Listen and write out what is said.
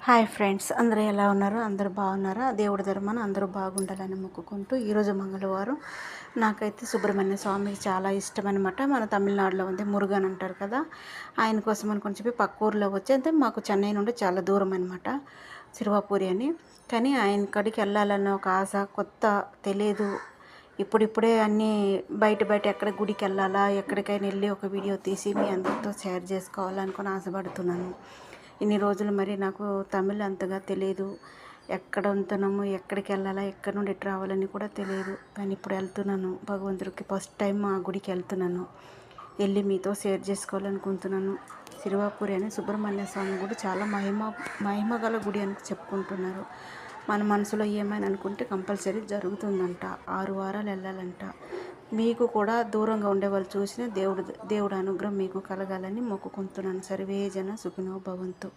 Hi friends, అందరూ ఎలా ఉన్నారు? అందరూ బాగున్నారా? దేవుడి ధర్మాన అందరూ బాగుండాలని మొక్కుకుంటూ ఈరోజు మంగళవారం నాకైతే సుబ్రహ్మణ్య స్వామికి చాలా ఇష్టం అనమాట. మన తమిళనాడులో ఉంది మురుగన్ అంటారు కదా, ఆయన కోసం అనుకొని చెప్పి పక్క ఊర్లో వచ్చి, అంటే మాకు చెన్నై నుండి చాలా దూరం అనమాట, సిరువాపూరి అని. కానీ ఆయన కాడికి వెళ్ళాలన్న ఒక ఆశ, కొత్త తెలియదు. ఇప్పుడిప్పుడే అన్నీ బయట బయట ఎక్కడ గుడికి వెళ్ళాలా, ఎక్కడికైనా వెళ్ళి ఒక వీడియో తీసి మీ అందరితో షేర్ చేసుకోవాలనుకుని ఆశపడుతున్నాను. ఇన్ని రోజులు మరి నాకు తమిళ్ అంతగా తెలియదు. ఎక్కడ ఉంటున్నాము, ఎక్కడికి వెళ్ళాలా, ఎక్కడి నుండి ఎటు రావాలని కూడా తెలియదు. కానీ ఇప్పుడు వెళ్తున్నాను, భగవంతుడికి ఫస్ట్ టైం ఆ గుడికి వెళ్తున్నాను. వెళ్ళి మీతో షేర్ చేసుకోవాలనుకుంటున్నాను. సిరువాపూరి అని సుబ్రహ్మణ్య స్వామి గుడి చాలా మహిమ గల గుడి అని చెప్పుకుంటున్నారు. మన మనసులో ఏమైనా అనుకుంటే కంపల్సరీ జరుగుతుందంట. 6 వారాలు వెళ్ళాలంట. మీకు కూడా దూరంగా ఉండేవాళ్ళు చూసిన దేవుడు అనుగ్రహం మీకు కలగాలని మొక్కుకుంటున్నాను. సర్వే జన సుఖినో భవంతు.